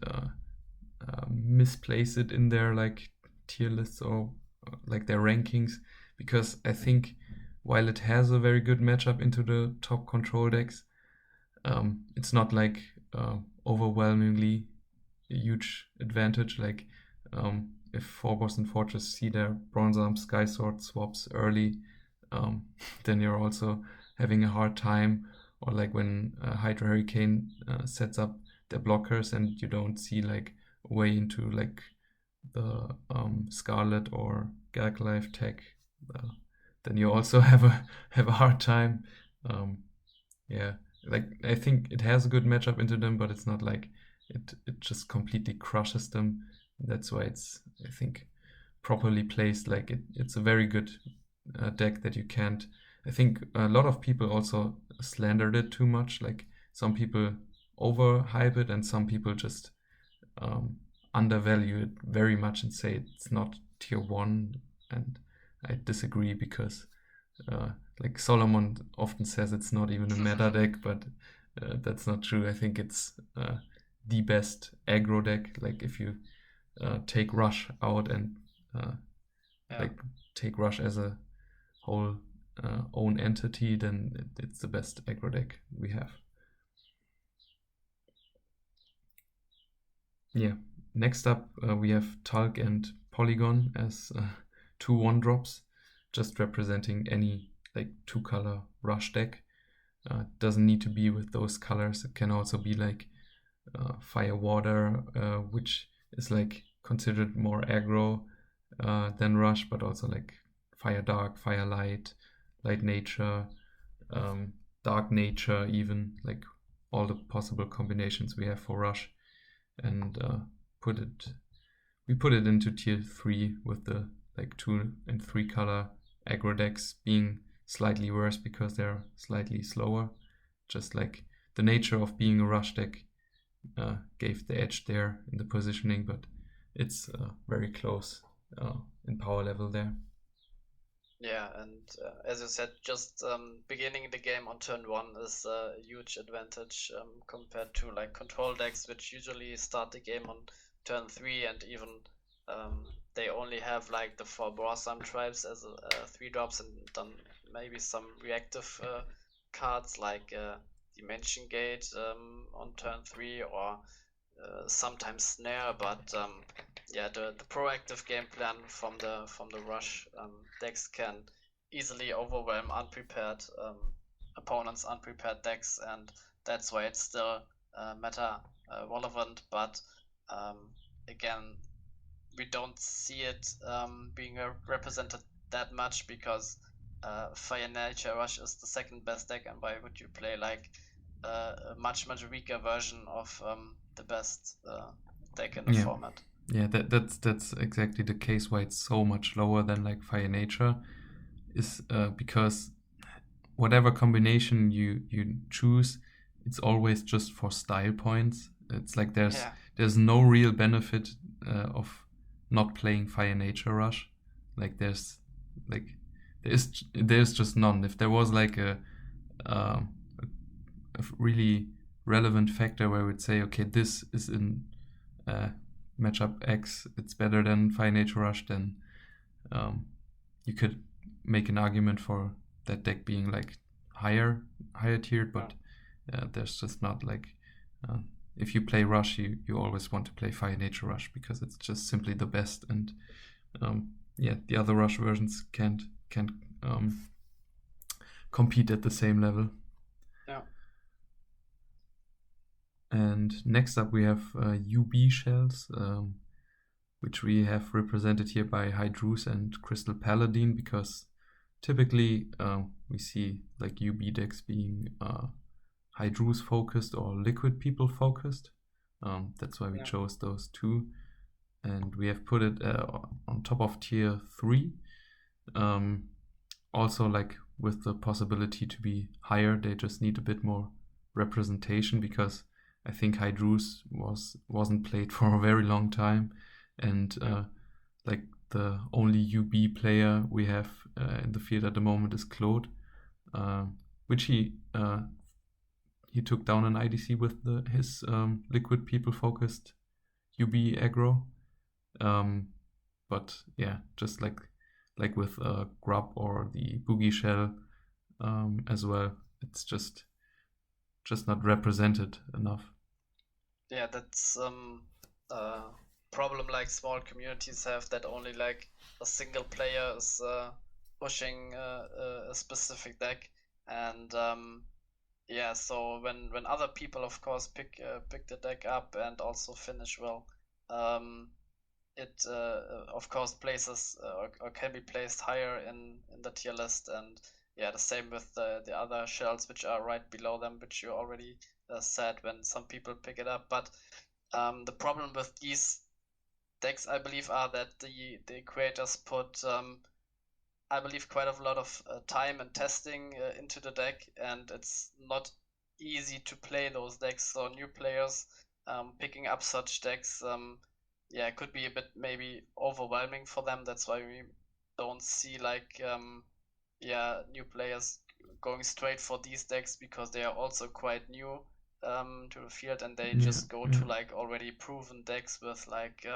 misplace it in their like tier lists or like their rankings, because I think while it has a very good matchup into the top control decks, it's not like overwhelmingly a huge advantage. Like if Phobos and Fortress see their Bronze Arm Sky Sword swaps early, then you're also having a hard time. Or like when Hydra Hurricane sets up their blockers and you don't see like a way into like the Scarlet or Galgalife tech, then you also have a hard time. Yeah, like I think it has a good matchup into them, but it's not like it just completely crushes them. That's why it's, I think, properly placed. Like it's a very good deck that you can't. I think a lot of people also slandered it too much. Like some people overhype it, and some people just undervalue it very much and say it's not tier 1. And I disagree, because like Solomon often says it's not even a meta deck, but that's not true. I think it's the best aggro deck. Like if you take Rush out and like take Rush as a whole own entity, then it's the best aggro deck we have. Yeah. Next up, we have Tulk and Polygon as 2 1-drops, just representing any like 2-color rush deck. Doesn't need to be with those colors. It can also be like Fire Water, which is like considered more aggro than rush, but also like Fire Dark, Fire Light, Light Nature, Dark Nature, even like all the possible combinations we have for rush. And we put it into tier 3 with the like 2 and 3 color aggro decks being slightly worse because they're slightly slower. Just like the nature of being a rush deck gave the edge there in the positioning, but it's very close in power level there. Yeah, and as you said, just beginning the game on turn 1 is a huge advantage compared to like control decks, which usually start the game on turn 3, and even they only have like the 4 Borsam tribes as 3-drops, and then maybe some reactive cards like Dimension Gate on turn 3, or sometimes Snare, but yeah, the proactive game plan from the rush decks can easily overwhelm unprepared opponents' unprepared decks, and that's why it's still meta relevant. But again, we don't see it being represented that much because Fire Nature Rush is the second best deck, and why would you play like a much weaker version of the best deck in the format? Yeah, that's exactly the case why it's so much lower than like Fire Nature, is because whatever combination you choose, it's always just for style points. It's like there's no real benefit of not playing Fire Nature Rush. Like there's just none. If there was like a really relevant factor where we'd say, okay, this is in matchup X, it's better than Fire Nature Rush, then you could make an argument for that deck being like higher tiered, but there's just not like if you play Rush, you always want to play Fire Nature Rush because it's just simply the best, and the other Rush versions can't compete at the same level. Yeah. And next up we have UB shells, which we have represented here by Hydrus and Crystal Paladin, because typically we see like UB decks being Hydrus focused or Liquid People focused. That's why we chose those two, and we have put it on top of tier 3. Also, like with the possibility to be higher, they just need a bit more representation, because I think Hydrus wasn't played for a very long time, and like the only UB player we have in the field at the moment is Claude, which he took down an IDC with his Liquid People focused UB aggro. But yeah, just like with Grub or the Boogie Shell as well, it's just not represented enough. Yeah, that's a problem like small communities have, that only like a single player is pushing a specific deck, and yeah, so when other people of course pick the deck up and also finish well, it of course places or can be placed higher in the tier list, and yeah, the same with the other shells which are right below them, which you already said when some people pick it up. But the problem with these decks, I believe, are that the creators put I believe quite a lot of time and testing into the deck, and it's not easy to play those decks. So new players picking up such decks, yeah, it could be a bit maybe overwhelming for them. That's why we don't see like new players going straight for these decks, because they are also quite new to the field, and they just go to like already proven decks with like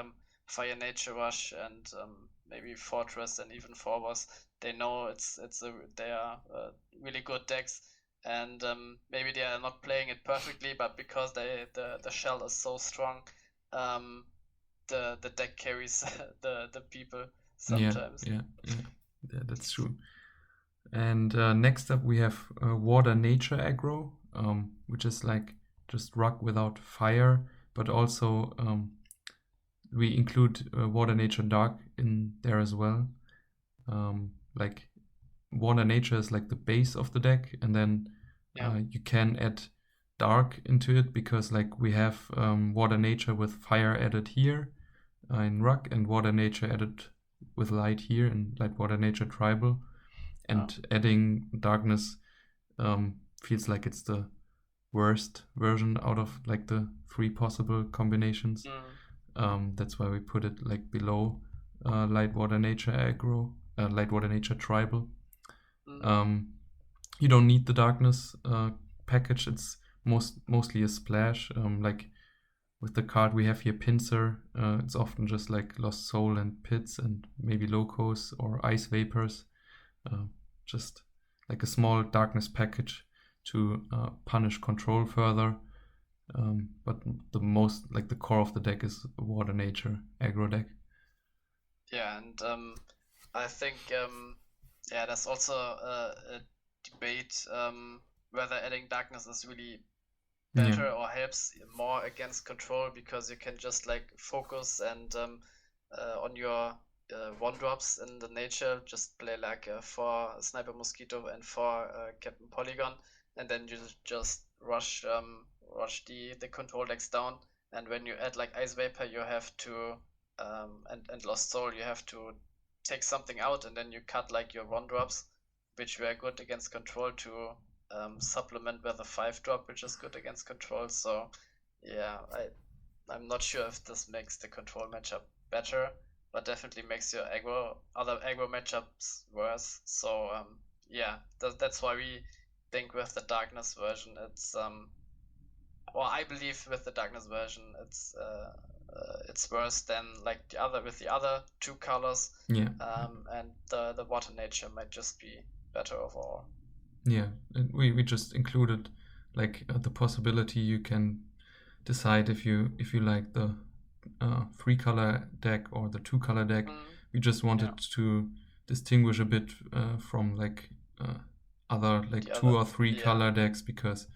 Fire Nature Rush and maybe Fortress and even Phobos, they know they are really good decks, and maybe they are not playing it perfectly, but because the shell is so strong, the deck carries the people sometimes. Yeah, that's true. And next up we have Water Nature aggro, which is like just rock without fire, but also we include Water Nature Dark in there as well. Like Water Nature is like the base of the deck, and then you can add Dark into it because like we have Water Nature with fire added here in Ruck, and Water Nature added with light here in Light Water Nature Tribal. And adding darkness feels like it's the worst version out of like the 3 possible combinations. That's why we put it like below Light Water Nature aggro, Light Water Nature Tribal. You don't need the darkness package. It's mostly a splash. Like with the card we have here, Pincer, it's often just like Lost Soul and Pits and maybe Locos or Ice Vapors. Just like a small darkness package to punish control further. But the core of the deck is Water Nature aggro deck. Yeah, and I think there's also a debate whether adding darkness is really better or helps more against control, because you can just like focus and on your 1-drops in the nature, just play like 4 Sniper Mosquito and 4 Captain Polygon, and then you just rush the control decks down. And when you add like Ice Vapor, you have to and Lost Soul, you have to take something out, and then you cut like your 1-drops, which were good against control, to supplement with a 5-drop, which is good against control. So yeah, I'm not sure if this makes the control matchup better, but definitely makes your other aggro matchups worse. So that's why we think with the darkness version it's I believe with the darkness version it's worse than like the other 2 colors. And the Water Nature might just be better overall. Yeah, and we just included like the possibility you can decide if you like the 3-color deck or the 2-color deck. We just wanted to distinguish a bit from like other like 2 or 3 color decks, because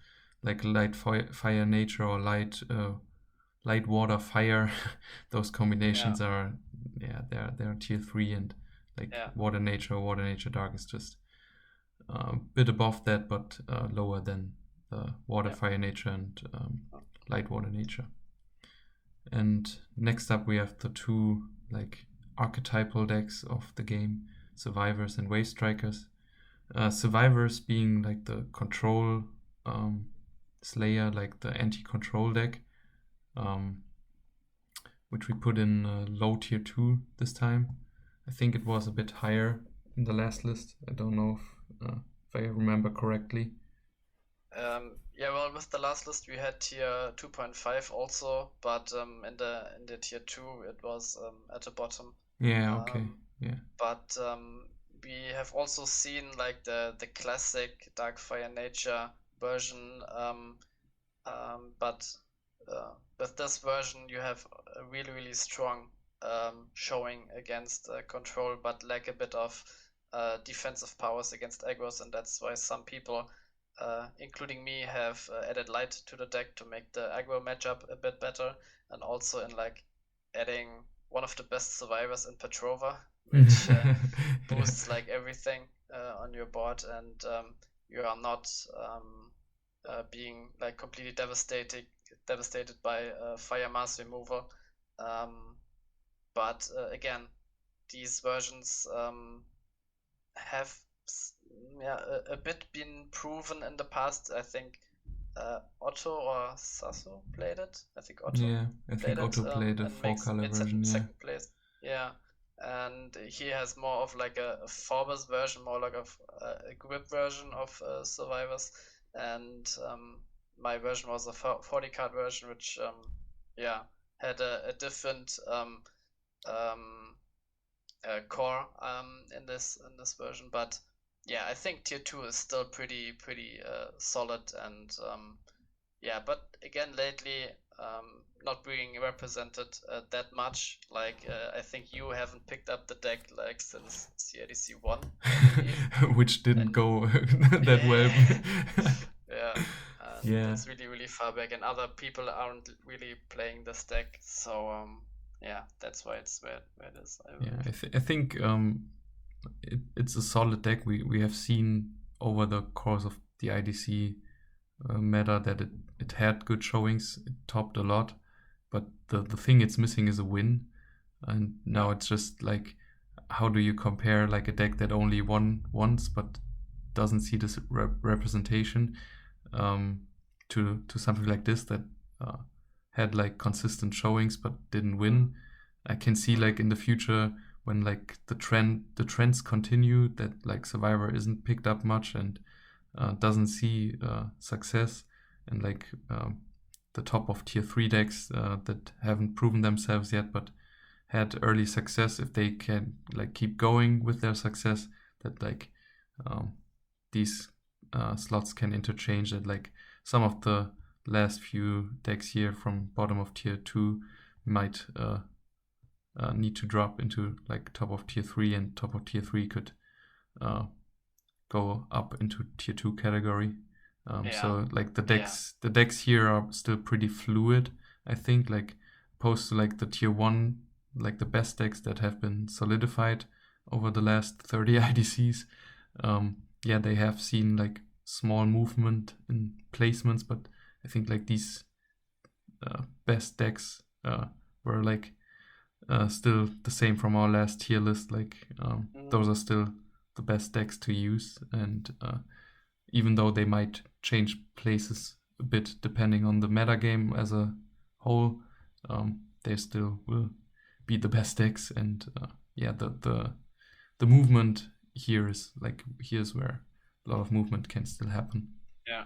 like light fire nature or light water fire, those combinations are they're tier 3, and like water nature dark is just a bit above that, but lower than the water fire nature and light water nature. And next up we have the 2 like archetypal decks of the game, Survivors and Wave Strikers. Survivors being like the control Slayer, like the anti-control deck, which we put in low tier 2 this time. I think it was a bit higher in the last list. I don't know if I remember correctly. Well, with the last list we had tier 2.5 also, but in the tier 2 it was at the bottom. But we have also seen like the classic Dark Fire Nature version, but with this version you have a really strong showing against control, but lack a bit of defensive powers against aggros, and that's why some people, including me, have added light to the deck to make the aggro matchup a bit better, and also in like adding one of the best survivors in Petrova, which boosts like everything on your board, and you are not being like completely devastated by fire mass removal. But again, these versions have a bit been proven in the past. I think Otto or Sasso played it. I think Otto. Yeah, I think Otto played the 4-color version. Second place. Yeah, and he has more of like a Phobos version, more like a grip version of Survivors, and my version was a 40-card version, which had a different core in this version. But yeah, I think tier 2 is still pretty solid, and yeah, but again lately not being represented that much. Like I think you haven't picked up the deck like since CIDC 1, I believe. Which didn't And go that well. yeah, Yeah. that's really far back, and other people aren't really playing this deck. So yeah, that's why it's where it is. Yeah, I think it's a solid deck. We have seen over the course of the IDC meta that it had good showings. It topped a lot, but the thing it's missing is a win. And now it's just like, how do you compare like a deck that only won once but doesn't see this representation to something like this that had like consistent showings but didn't win. I can see like in the future when like the trends continue that like Survivor isn't picked up much and doesn't see success, and like the top of tier 3 decks that haven't proven themselves yet but had early success, if they can like keep going with their success, that like these slots can interchange, that like some of the last few decks here from bottom of tier 2 might need to drop into like top of tier 3, and top of tier 3 could go up into tier 2 category. So like the decks here are still pretty fluid, I think, like opposed to like the tier 1, like the best decks that have been solidified over the last 30 IDCs. Yeah, they have seen like small movement in placements, but I think like these best decks were like still the same from our last tier list. Like those are still the best decks to use, and even though they might change places a bit depending on the meta game as a whole, they still will be the best decks. And yeah, the movement here is like, here's where a lot of movement can still happen. Yeah.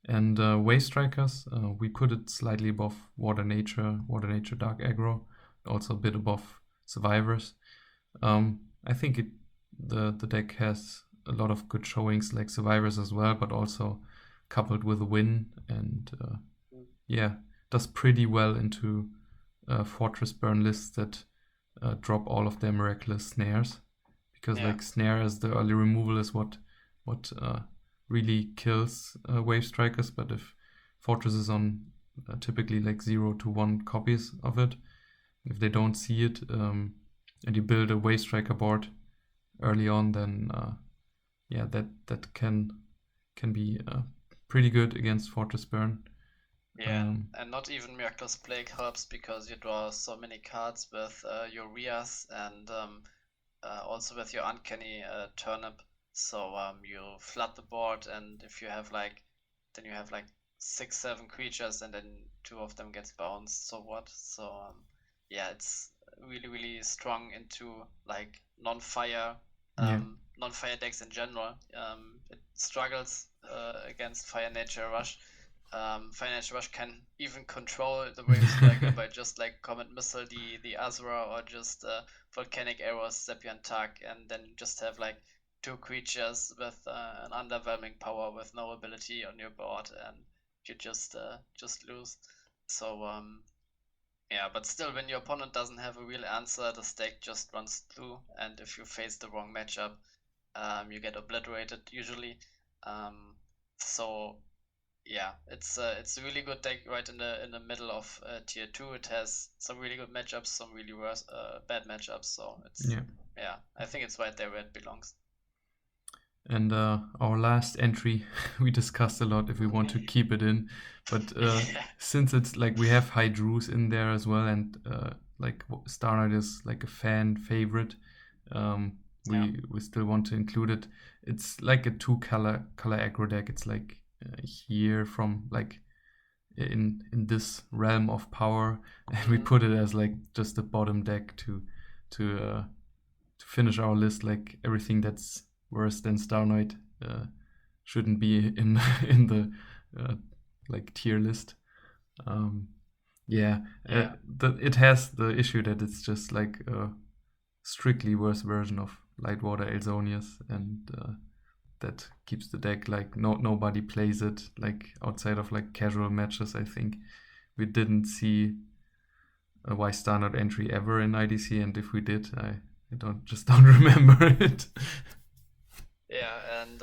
And Wave Strikers, we put it slightly above Water Nature Dark Aggro, also a bit above Survivors. I think the deck has a lot of good showings like Survivors as well, but also coupled with a win, and yeah, does pretty well into Fortress Burn lists that drop all of their Miraculous Snares, because like Snare as the early removal is what really kills Wave Strikers. But if Fortress is on typically like 0 to 1 copies of it, if they don't see it and you build a Wave Striker board early on, then yeah, that can be pretty good against Fortress Burn. Yeah, and not even Miraculous Plague helps because you draw so many cards with your Rias and also with your Uncanny Turnip. So you flood the board, and if you have like, then you have like 6-7 creatures, and then 2 of them gets bounced. So what? So yeah, it's really strong into like non-fire decks in general. It struggles against Fire Nature Rush. Fire Nature Rush can even control the Wave Striker by just like Comet Missile the Azura, or just Volcanic Arrows, Zap Tag, and then just have like 2 creatures with an underwhelming power with no ability on your board, and you just lose. So yeah, but still, when your opponent doesn't have a real answer, the stack just runs through, and if you face the wrong matchup, you get obliterated usually. So yeah, it's a really good deck right in the middle of tier 2. It has some really good matchups, some really worse bad matchups. So it's yeah, I think it's right there where it belongs. And our last entry, we discussed a lot if we want to keep it in, but since it's like we have Hydrus in there as well, and like Star Knight is like a fan favorite, we still want to include it. It's like a 2-color aggro deck. It's like here from like in this realm of power, and we put it as like just the bottom deck to finish our list. Like everything that's worse than Star Knight shouldn't be in the like tier list. It has the issue that it's just like a strictly worse version of Lightwater Elsonius, and that keeps the deck like nobody plays it, like outside of like casual matches. I think we didn't see a Wise Standard entry ever in IDC, and if we did, I don't remember it. Yeah, and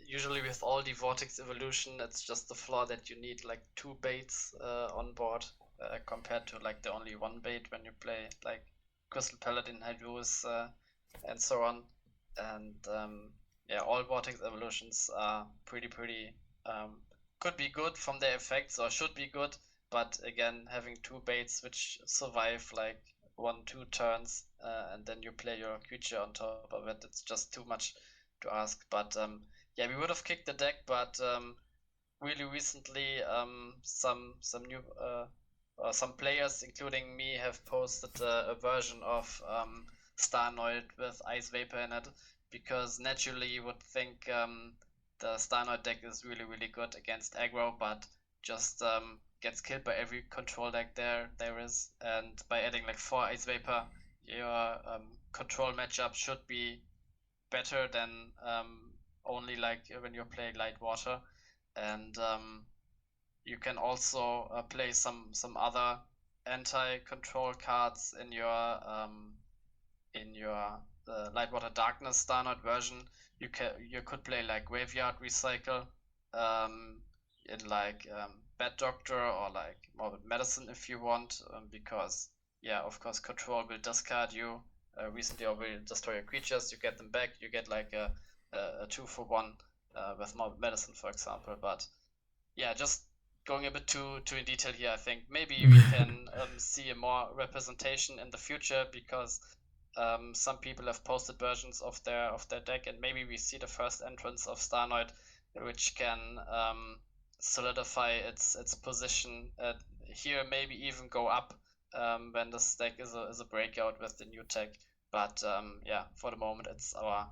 usually with all the Vortex Evolution, it's just the flaw that you need like 2 baits on board compared to like the only 1 bait when you play like Crystal Paladin, Hydrus, and so on. And yeah, all Vortex Evolutions are pretty could be good from their effects, or should be good, but again, having 2 baits which survive like 1-2 turns, and then you play your creature on top of it, it's just too much to ask. But yeah, we would have kicked the deck, but really recently some new some players, including me, have posted a version of Starnoid with Ice Vapor in it, because naturally you would think the Starnoid deck is really good against aggro, but just gets killed by every control deck there is. And by adding like 4 Ice Vapor, your control matchup should be better than only like when you play Light Water. And you can also play some other anti-control cards in your Lightwater Darkness Starnoid version. You could play like Graveyard Recycle in like Bad Doctor or like Morbid Medicine if you want, because yeah, of course, control will discard you recently, or will destroy your creatures. You get them back. You get like a 2-for-1 with Morbid Medicine, for example. But yeah, just going a bit too in detail here, I think maybe we can see a more representation in the future, because some people have posted versions of their deck, and maybe we see the first entrance of Starnoid, which can solidify its position here, maybe even go up when this deck is a breakout with the new tech. But yeah, for the moment, it's our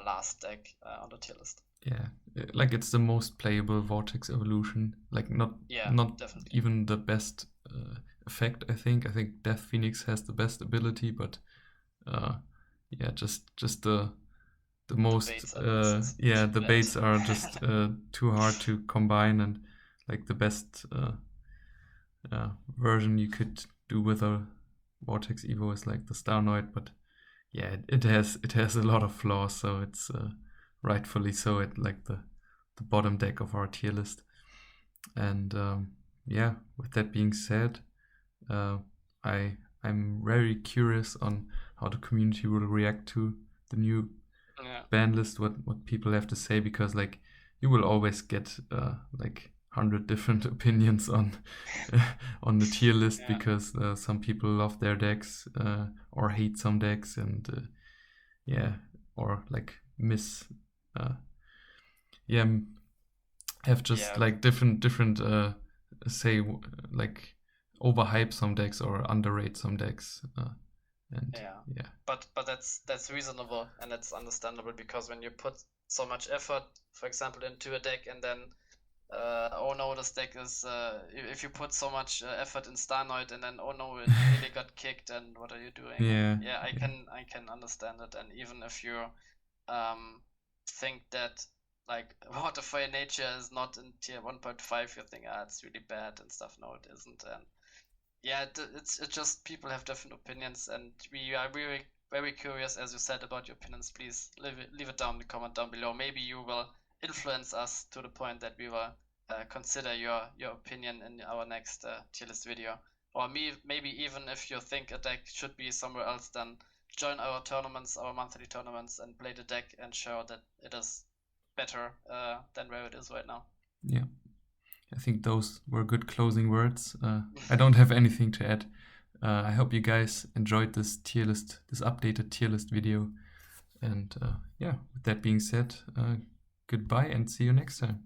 last deck on the tier list. Yeah, like it's the most playable Vortex Evolution. Like not definitely. even the best effect. I think Death Phoenix has the best ability, but yeah, just the most the baits are just too hard to combine, and like the best version you could do with a Vortex Evo is like the Starnoid, but yeah, it has a lot of flaws, so it's rightfully so at like the bottom deck of our tier list. And yeah, with that being said, I'm very curious on how the community will react to the new ban list, what people have to say, because like you will always get like 100 different opinions on the tier list, because some people love their decks or hate some decks, and yeah, or like have just like different say like overhype some decks or underrate some decks, and yeah. But that's reasonable, and it's understandable, because when you put so much effort, for example, into a deck, and then oh no, this deck is if you put so much effort in Starnoid, and then oh no, it really got kicked, and what are you doing? I can understand it. And even if you think that like Waterfire Nature is not in tier 1.5, you think it's really bad and stuff. No, it isn't. And yeah, it's just people have different opinions, and we are very, very curious, as you said, about your opinions. Please leave it down in the comment down below. Maybe you will influence us to the point that we will consider your opinion in our next tier list video. Or maybe even if you think a deck should be somewhere else, then join our tournaments, our monthly tournaments, and play the deck and show that it is better than where it is right now. Yeah. I think those were good closing words. I don't have anything to add. I hope you guys enjoyed this tier list, this updated tier list video. And yeah, with that being said, goodbye and see you next time.